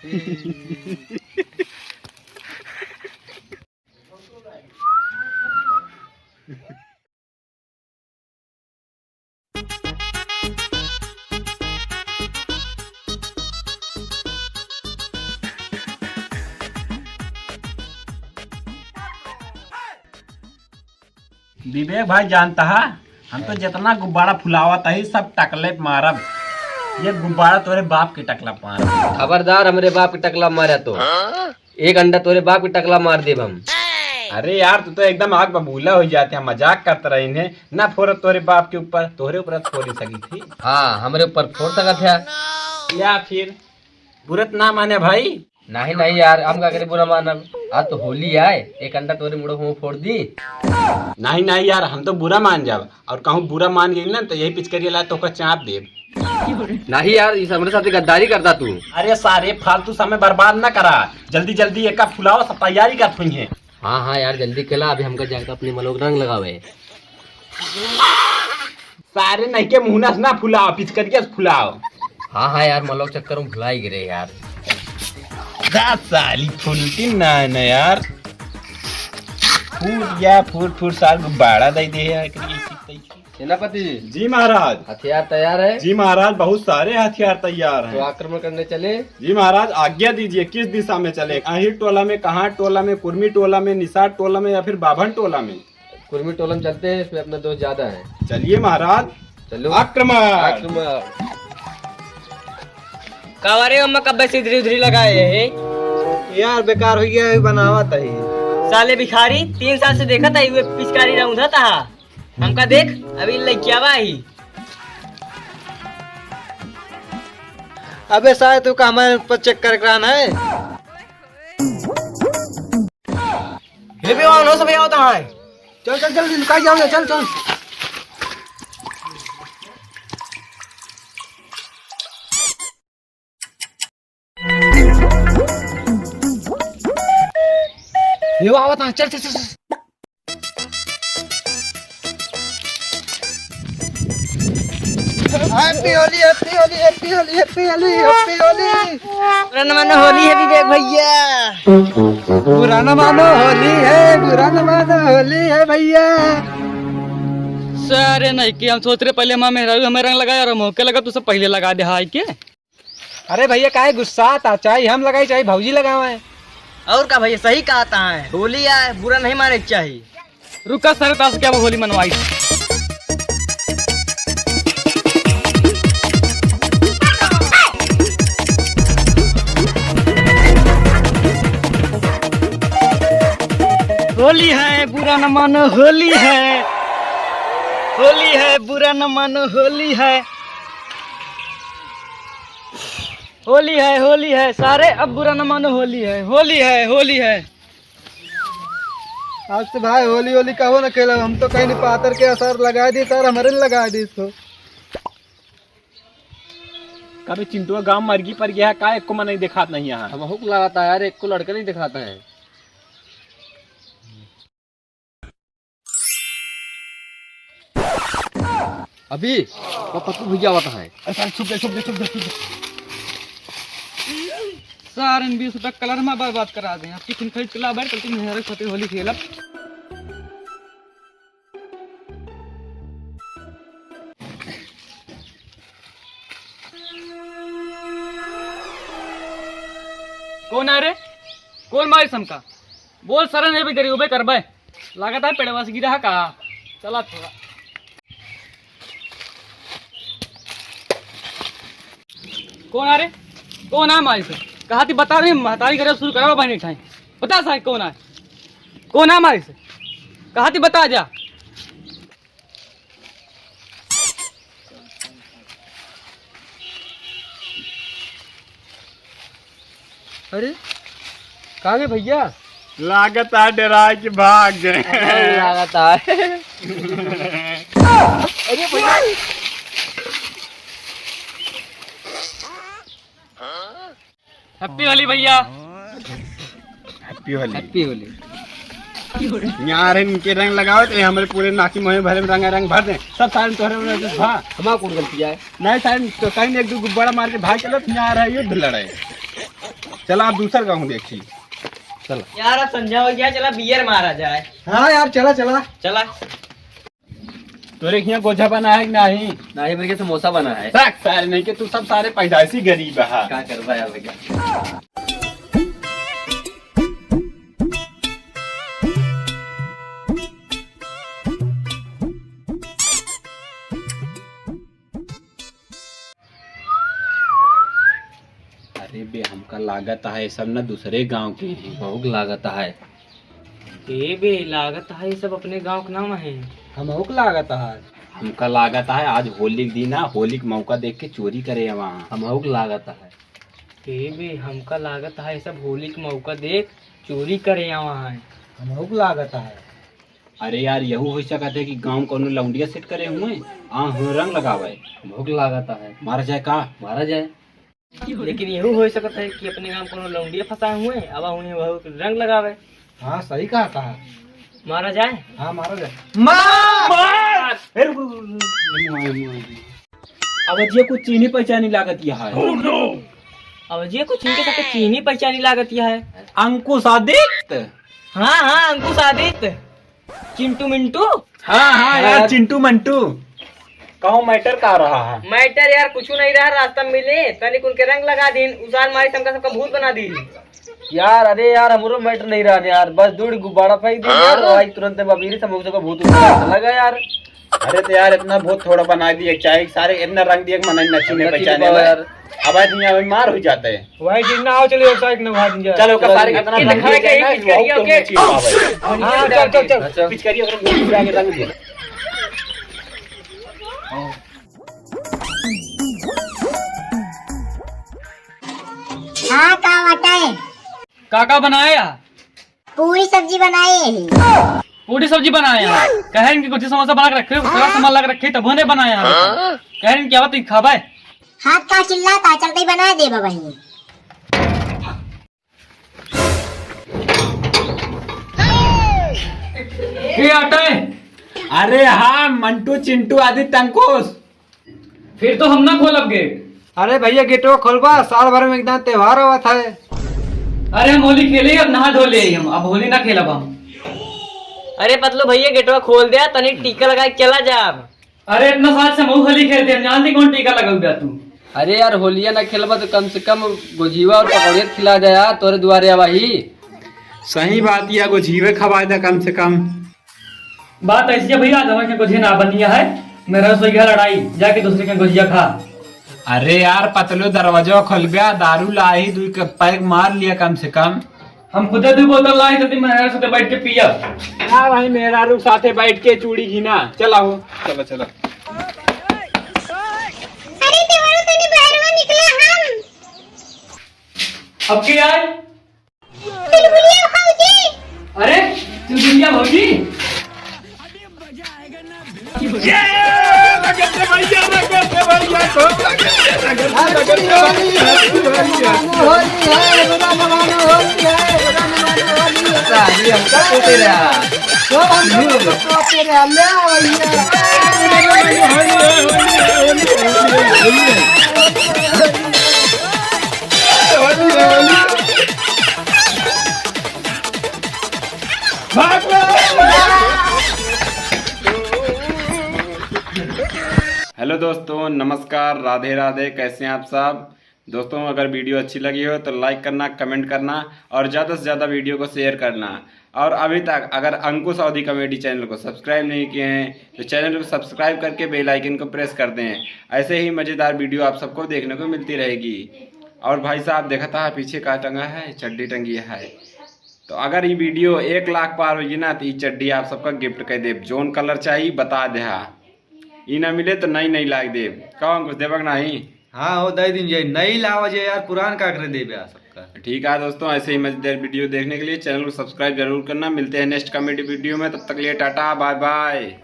विवेक भाई जानता है हम तो जितना गुब्बारा फुलावत है सब टकले मारब। ये गुब्बारा तोरे बाप के टकला मारब। खबरदार हमरे बाप के टकला मारा तो एक अंडा तोरे बाप के टकला मार देब हम। अरे यार तू तो एकदम आग बबूला हो जाते हैं, मजाक करते रहे इन्हें ना फोड़ तोरे बाप के ऊपर, तोरे ऊपर फोड़ ही सकी थी। हाँ हमरे ऊपर फोड़ सकत है या फिर बुरत ना माने भाई। नहीं नहीं यार हम का करे बुरा मानब। आज तो होली आए एक अंडा तोरे मुड़ो मुँह फोड़ दी। नहीं नहीं यार हम तो बुरा मान जाब और कहूँ बुरा मान गई ना तो यही पिचकरी ला तो चाँप देब। नहीं यार इस हमरे साथ गद्दारी करता तू। अरे सारे फालतू समय बर्बाद ना करा, जल्दी जल्दी एक फुलाओ सब तैयारी कर हुई है। हाँ हाँ यार जल्दी कला अभी हमका जाकर अपने मलोक रंग लगावे। सारे नहीं के मुँह ना फुलाओ पिचकरिया फुलाओ। हाँ हाँ यार मलोक चक्कर में भुला ही गिरे यार। साली फुलती ना यार फूट या फूट साल गुब्बारा दे दे यार। सेनापति जी महाराज हथियार तैयार है। जी महाराज बहुत सारे हथियार तैयार हैं। तो आक्रमण करने चले। जी महाराज आज्ञा दीजिए किस दिशा में चले? अहिर टोला में, कहाँ टोला में, कुर्मी टोला में, निसार टोला में या फिर बाभन टोला में? कुर्मी टोला में चलते हैं, इसमें अपने दोस्त ज्यादा है। चलिए महाराज चलो आक्रमण। कावारे अम्मा कब से इधर उधरी लगाए है यार बेकार हो गया बनावा तही। साले भिखारी 3 साल से देखा था ये पिचकारी रहा था। हमका देख अभी लड़किया ही। अबे शायद तू का हमारे ऊपर चक्कर कराना है। ये भी वहाँ सब होता है। चल चल चल निकाल जाओ चल चल। ये आवत है चल चल चल। Happy Holi happy Holi happy Holi happy Holi happy Holi. पुराना मानो होली है विवेक भैया। बुरा न मानो होली है, बुरा न मानो होली है भैया। सर नहीं कि हम सोच रहे पहले हमें रंग लगाया और मौके लगा तो सब पहले लगा दे हाई के। अरे भैया काहे गुस्सा आता, चाहे हम लगाई चाहे भौजी लगावे। और का भैया सही कहता है, होली है बुरा नहीं माने चाहिए। रुका सर ताश क्या होली मनवाई। होली है बुरा न मानो होली है, होली है बुरा न मानो होली है, होली है सारे अब बुरा न मानो होली है, होली है होली है। आज तो भाई होली होली कहो न खेलो, हम तो कहीं नहीं पातर के असर लगा दी सर, हमारे लगा दी इसको। कभी चिंटुआ गांव मरगी पर गया का एक को मन नहीं दिखात नहीं यहाँ। हम हुक लगाता है यार, एक को लड़का नहीं दिखाता है। अभी पप्पू भैया होता है। सारे 20 रुपया कलर में बर्बाद करा दें। आपकी फिन खरीद चला बैठ कल मेहनत खातिर होली खेलब। कौन आ रे? कौन मारी समका? बोल सरन है भी गरीबे करबे। लागत है पेड़वा से गिरा का। चला थोड़ा कौन आ रे? कौन है मारी से? कहा थी बता रही महतारी करे शुरू करा बहनी ठाई। बता साहब कौन है? कौन है मारी से? कहा थी बता जा। अरे कहाँ गए भैया? लागत है डरा के भाग गए। लागत है। अरे भैया हैप्पी होली भैया। हैप्पी होली। हैप्पी होली। यार इनके रंग लगाओ तो हमारे पूरे नाकी मोहे भरे रंग भर दे सब सारे तोहरे हमारा कौन गलती है? नहीं सारे तो कहीं एक दो गुब्बारा मार के भाग चलो यहाँ रहे युद्ध लड़े। चला आप दूसरा गाँव देखिए। यार अब समझा हो गया, चला बियर मारा जाए। हाँ यार चला चला। चला। तोरे यहाँ गोझा बना है कि नहीं? नहीं मेरे समोसा बना है। सारे नहीं के तू सब सारे पैदाइशी गरीब है। क्या करवा यार भैया। अरे बे हमका लागत है सब न दूसरे गांव के हैं। बहुत लागत है। ए बे लागत है ये सब अपने गांव का नाम है। हमहू को लागत है। हमका लागत है आज होली के दिन होली का मौका देख के चोरी करे वहाँ। हमहू लागत है। ए बे हमका लागत है ये सब होली का मौका देख चोरी करे वहाँ। हमहू को लागत है। अरे यार यहू हो सकता है कि गांव को लौंडिया सेट करे हुए रंग लगावे। भूख लागत है। मारा जाए का? मारा जाए। लेकिन यहू हो सकता है कि अपने गांव को लौंडिया फंसाए हुए अब उन्हें बहुत रंग लगावे। हाँ सही कहा है। मारा जाए। हाँ मारा जाए। अब ये कुछ चीनी पहचानी लागत यह है। अब ये कुछ इनके साथ चीनी पहचानी लागत यह है। अंकुश आदित्य। हाँ हाँ अंकुश आदित्य। चिंटू मिंटू। हाँ हाँ यार चिंटू मंटू। कहो मैटर का रहा है? मैटर यार कुछ नहीं रहा, रास्ता में मिले तनिक उनके रंग लगा दी, उसार मारी सबका सबका भूत बना दी। यार अरे यार हमरो मैटर नहीं रहा यार, बस दूर गुब्बारा फेंक दिया यार और आज तुरंत बबीरी समोसे का भूत लगा यार। अरे तो यार इतना बहुत थोड़ा बना दिए, चाहे सारे इतना रंग दिए मना नचीने पहचाने यार। अब आज मार हो जाते हैं। वही दिन ना आओ चलिए साइड ना भाग जा। चलो का सारे कितना रंग दिया जाए ना, पिचकारी वो तो ओके। चीज पावे। हाँ चल चल चल पिचकारी और मुंह आगे रंग दिया। हाँ का बताए? काका बनाया पूरी सब्जी बनाए। पूरी सब्जी बनाया। कह रहे कुछ समोसा बना के रखे, थोड़ा सामान लगा रखे तब ने बनाया। कह रहे क्या बात खाबा है? हाथ का चिल्लाता चलते ही बना दे बबही। क्या आटा है? अरे हाँ मंटू चिंटू आदित्य अंकुश। फिर तो हम ना खोलब गेट। अरे भैया गेटवा खोलबा, साल भर में एकदम त्योहार हुआ था। अरे हम होली खेले अब नहा धो ले हम, अब होली ना खेलब हम। अरे पतलो भैया गेटवा खोल दिया तनिक टीका लगा के चला जा। अरे इतना साल से हम होली खेलते हैं, जानती कौन टीका लगा तू? अरे यार होलिया ना खेलबा तो कम से कम गोजीवा और पकौड़िया खिला जाए यार तोरे दुआरे आवाही। सही बात या गोझीवे खवा दे कम से कम। बात ऐसी है भैया, दवा के गोझे ना बनिया है, मेरा रसोई घर लड़ाई जाके दूसरे के गोजिया खा। अरे यार पतलो दरवाजा खोल गया, दारू लाई दू के पैक मार लिया कम से कम। हम खुद 2 बोतल लाई तो मेरे साथ बैठ के पिया। हाँ भाई मेरा रू साथे बैठ के चूड़ी घिना चला हो। चलो चलो। अरे तेवारो तनी बाहर निकला हम। अब क्या है? चुलबुलिया भौजी। अरे चुलबुलिया भौजी। हेलो दोस्तों नमस्कार, राधे राधे। कैसे हैं आप सब दोस्तों? अगर वीडियो अच्छी लगी हो तो लाइक करना, कमेंट करना और ज़्यादा से ज़्यादा वीडियो को शेयर करना। और अभी तक अगर अंकुश अवधी कॉमेडी चैनल को सब्सक्राइब नहीं किए हैं तो चैनल को सब्सक्राइब करके बेल आइकन को प्रेस कर दें। ऐसे ही मज़ेदार वीडियो आप सबको देखने को मिलती रहेगी। और भाई साहब देखा था पीछे का टंगा है, चड्डी टंगी है। तो अगर ये वीडियो 1 लाख पार होगी ना तो ये चड्डी आप सबका गिफ्ट कर दे। जोन कलर चाहिए बता दे। ये ना मिले तो नई नई लाग दे। कहो कुछ देवक नहीं? हाँ हो दे दिन जे नई लावा जे यार, पुरान का करे देबे आ सबका। ठीक है दोस्तों, ऐसे ही मजेदार वीडियो देखने के लिए चैनल को सब्सक्राइब जरूर करना। मिलते हैं नेक्स्ट कॉमेडी वीडियो में, तब तक के लिए टाटा बाय बाय।